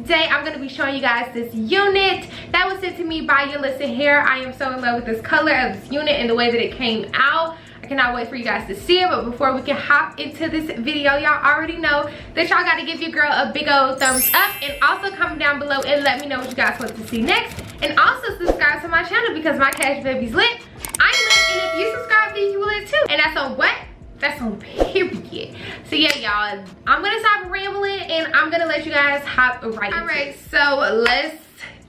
today I'm going to be showing you guys this unit that was sent to me by Yolissa Hair. I am so in love with this color of this unit and the way that it came out. I cannot wait for you guys to see it, but before we can hop into this video, y'all already know that y'all got to give your girl a big old thumbs up, and also comment down below and let me know what you guys want to see next, and also subscribe to my channel because my Cash Baby's lit. I'm lit, and if you subscribe then you will lit too, and that's on what? That's on period. So yeah, y'all, I'm gonna stop rambling and I'm gonna let you guys hop right in. All right, so let's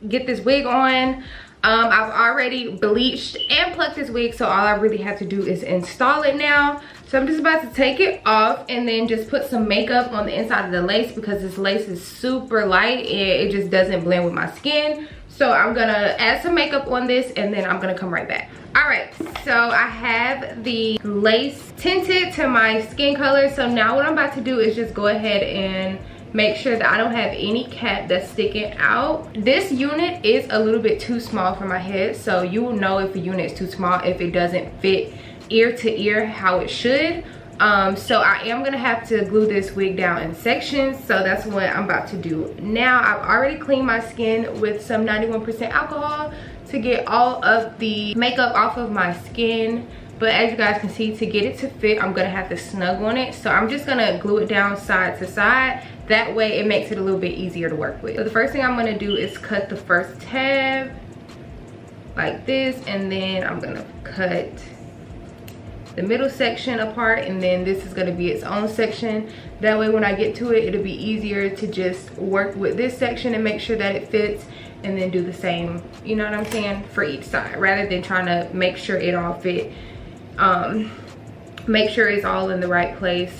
get this wig on. I've already bleached and plucked this wig, so all I really have to do is install it now. So I'm just about to take it off and then just put some makeup on the inside of the lace because this lace is super light and it just doesn't blend with my skin. So I'm gonna add some makeup on this and then I'm gonna come right back. All right, so I have the lace tinted to my skin color. So now what I'm about to do is just go ahead and make sure that I don't have any cap that's sticking out. This unit is a little bit too small for my head, so you will know if a unit is too small if it doesn't fit ear to ear how it should. So I am gonna have to glue this wig down in sections, so that's what I'm about to do now. I've already cleaned my skin with some 91% alcohol to get all of the makeup off of my skin, but as you guys can see, to get it to fit, I'm gonna have to snug on it. So I'm just gonna glue it down side to side. That way it makes it a little bit easier to work with. So the first thing I'm gonna do is cut the first tab like this, and then I'm gonna cut the middle section apart, and then this is gonna be its own section. That way when I get to it, it'll be easier to just work with this section and make sure that it fits, and then do the same, you know what I'm saying, for each side, rather than trying to make sure it all fit. Make sure it's all in the right place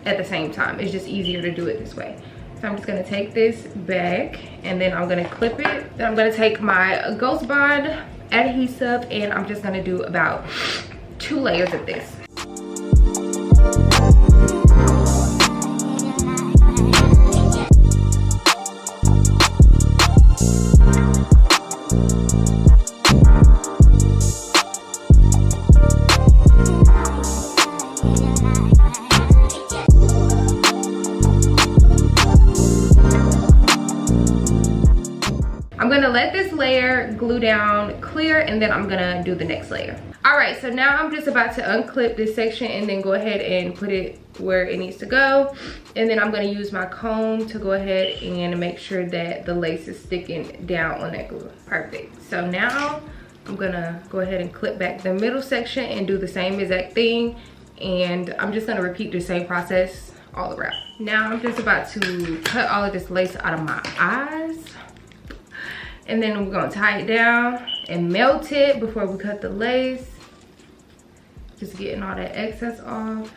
at the same time. It's just easier to do it this way. So I'm just gonna take this back and then I'm gonna clip it. Then I'm gonna take my Ghost Bond adhesive and I'm just gonna do about 2 layers of this. I'm gonna let this layer glue down clear and then I'm gonna do the next layer. All right, so now I'm just about to unclip this section and then go ahead and put it where it needs to go. And then I'm gonna use my comb to go ahead and make sure that the lace is sticking down on that glue. Perfect. So now I'm gonna go ahead and clip back the middle section and do the same exact thing. And I'm just gonna repeat the same process all around. Now I'm just about to cut all of this lace out of my eyes. And then we're gonna tie it down and melt it before we cut the lace. Just getting all that excess off.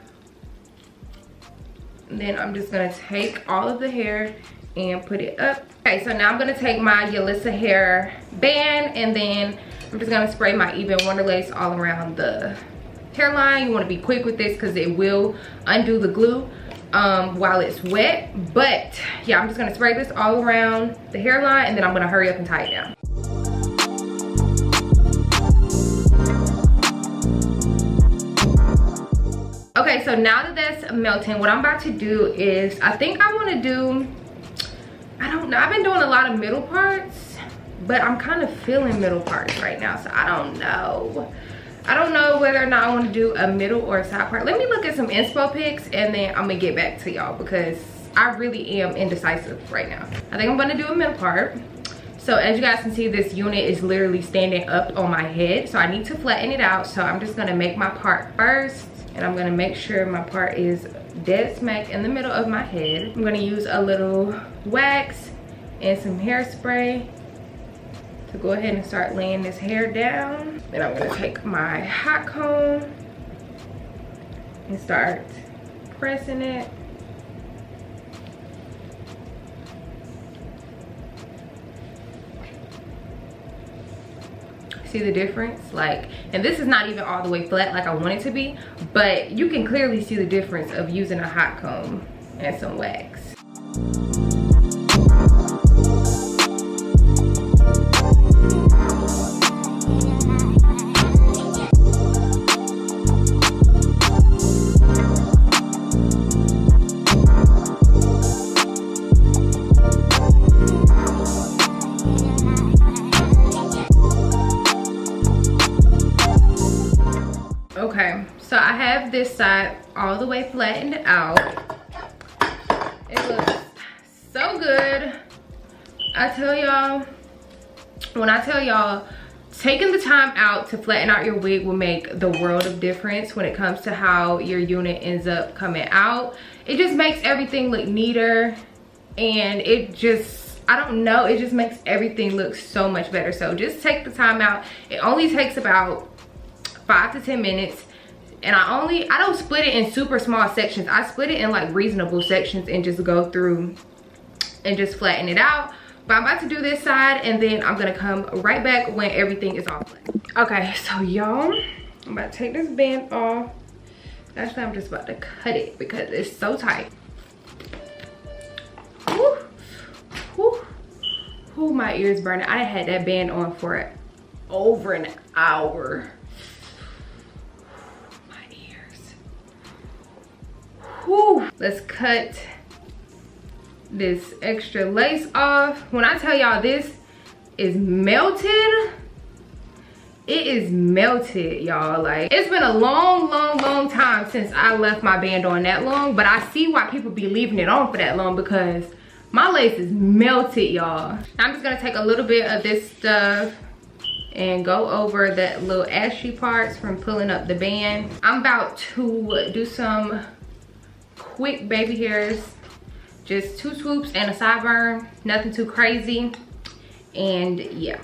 And then I'm just gonna take all of the hair and put it up. Okay, so now I'm gonna take my Yolissa hair band and then I'm just gonna spray my Even Wonder lace all around the hairline. You wanna be quick with this because it will undo the glue while it's wet. But yeah, I'm just gonna spray this all around the hairline and then I'm gonna hurry up and tie it down. Okay, so now that that's melting, what I'm about to do is, I think I want to do, I don't know, I've been doing a lot of middle parts, but I'm kind of feeling middle parts right now, so I don't know whether or not I want to do a middle or a side part. Let me look at some inspo pics and then I'm gonna get back to y'all because I really am indecisive right now. I think I'm gonna do a middle part. So as you guys can see, this unit is literally standing up on my head, so I need to flatten it out. So I'm just gonna make my part first and I'm gonna make sure my part is dead smack in the middle of my head. I'm gonna use a little wax and some hairspray to go ahead and start laying this hair down. Then I'm gonna take my hot comb and start pressing it. See the difference? Like, and this is not even all the way flat like I want it to be, but you can clearly see the difference of using a hot comb and some wax. this side all the way flattened out. It looks so good. I tell y'all, when I tell y'all, taking the time out to flatten out your wig will make the world of difference when it comes to how your unit ends up coming out. It just makes everything look neater, and it just, I don't know, it just makes everything look so much better. So just take the time out. It only takes about 5 to 10 minutes. And I don't split it in super small sections. I split it in like reasonable sections and just go through and just flatten it out. But I'm about to do this side, and then I'm gonna come right back when everything is all flat. Okay, so y'all, I'm about to take this band off. Actually, I'm just about to cut it because it's so tight. Woo. Woo. Woo, my ears burning. I had that band on for over an hour. Whew. Let's cut this extra lace off. When I tell y'all this is melted, it is melted, y'all. Like, it's been a long time since I left my band on that long, but I see why people be leaving it on for that long, because my lace is melted, y'all. I'm just gonna take a little bit of this stuff and go over that little ashy parts from pulling up the band. I'm about to do some quick baby hairs, just 2 swoops and a sideburn, nothing too crazy, and yeah.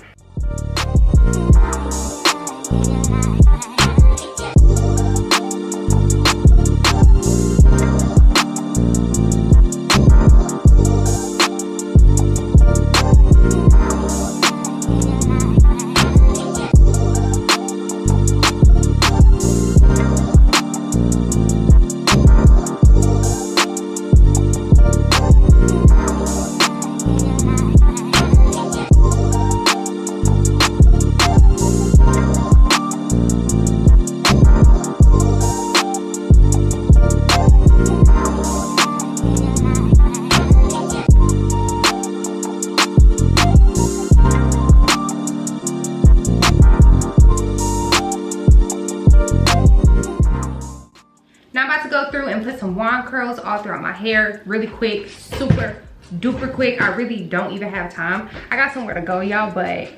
Some wand curls all throughout my hair really quick, super duper quick. I really don't even have time. I got somewhere to go, y'all, but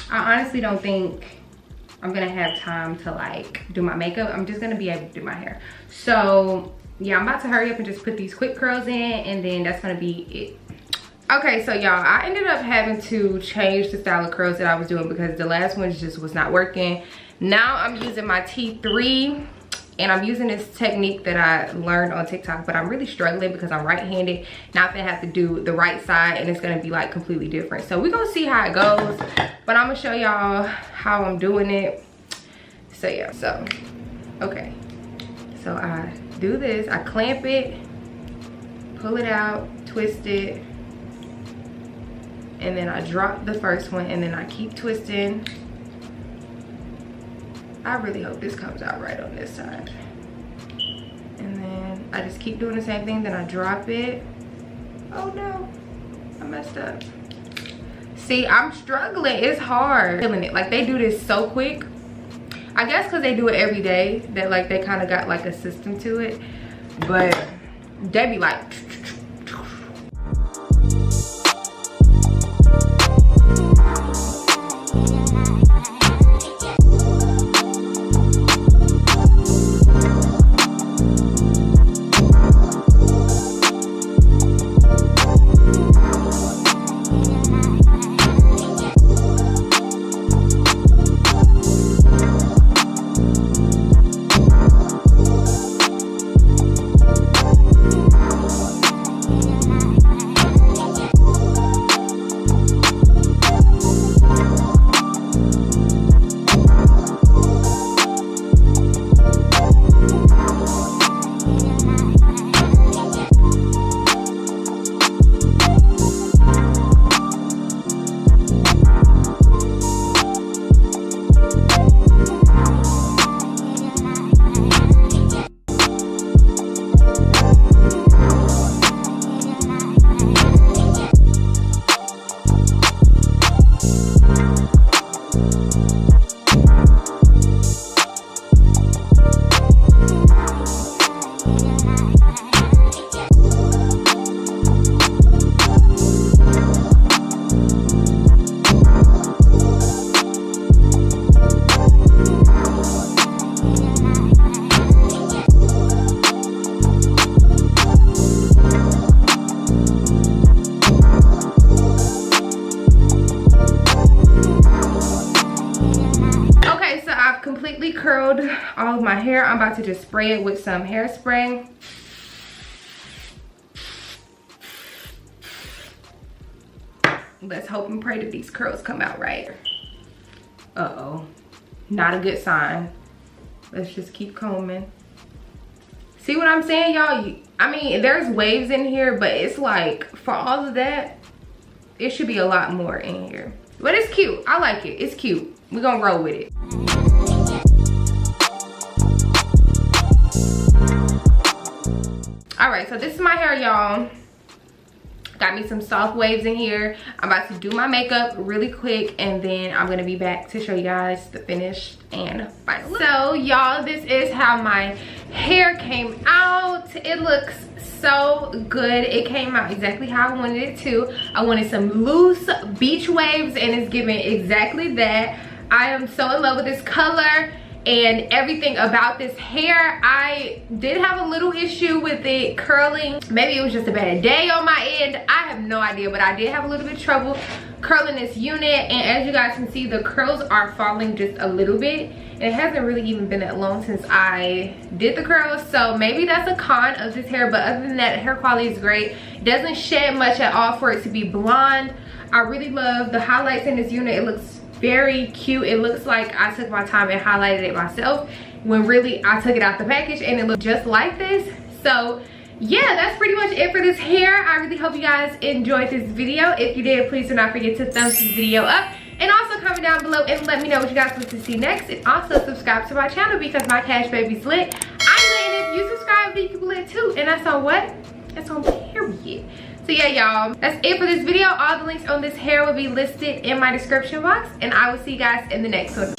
I honestly don't think I'm gonna have time to like do my makeup. I'm just gonna be able to do my hair. So yeah, I'm about to hurry up and just put these quick curls in, and then that's gonna be it. Okay, so y'all, I ended up having to change the style of curls that I was doing because the last one just was not working. Now I'm using my T3, and I'm using this technique that I learned on TikTok, but I'm really struggling because I'm right-handed. Now I'm gonna have to do the right side, and it's gonna be like completely different. So we're gonna see how it goes, but I'm gonna show y'all how I'm doing it. So yeah, so, okay. So I do this, I clamp it, pull it out, twist it, and then I drop the first one, and then I keep twisting. I really hope this comes out right on this side. And then I just keep doing the same thing, then I drop it. Oh no, I messed up. See, I'm struggling, it's hard. Feeling it, like they do this so quick. I guess because they do it every day, that like they kind of got like a system to it. But they be like, hair, I'm about to just spray it with some hairspray. Let's hope and pray that these curls come out right. Uh-oh, not a good sign. Let's just keep combing. See what I'm saying, y'all? I mean, there's waves in here, but it's like, for all of that, it should be a lot more in here. But it's cute. I like it. It's cute. We're gonna roll with it. All right, so this is my hair, y'all. Got me some soft waves in here. I'm about to do my makeup really quick, and then I'm gonna be back to show you guys the finished and final look. So y'all, this is how my hair came out. It looks so good. It came out exactly how I wanted it to. I wanted some loose beach waves, and it's giving exactly that. I am so in love with this color and everything about this hair. I did have a little issue with it curling. Maybe it was just a bad day on my end. I have no idea, but I did have a little bit of trouble curling this unit, and as you guys can see, the curls are falling just a little bit, and it hasn't really even been that long since I did the curls, so maybe that's a con of this hair. But other than that, hair quality is great. It doesn't shed much at all for it to be blonde. I really love the highlights in this unit. It looks very cute. It looks like I took my time and highlighted it myself, when really I took it out the package and it looked just like this. So yeah, that's pretty much it for this hair. I really hope you guys enjoyed this video. If you did, please do not forget to thumbs this video up, and also comment down below and let me know what you guys want to see next, and also subscribe to my channel because my cash baby's lit. I'm lit, and if you subscribe, then you can be lit too, and that's on what? That's on period. So yeah, y'all, that's it for this video. All the links on this hair will be listed in my description box, and I will see you guys in the next one.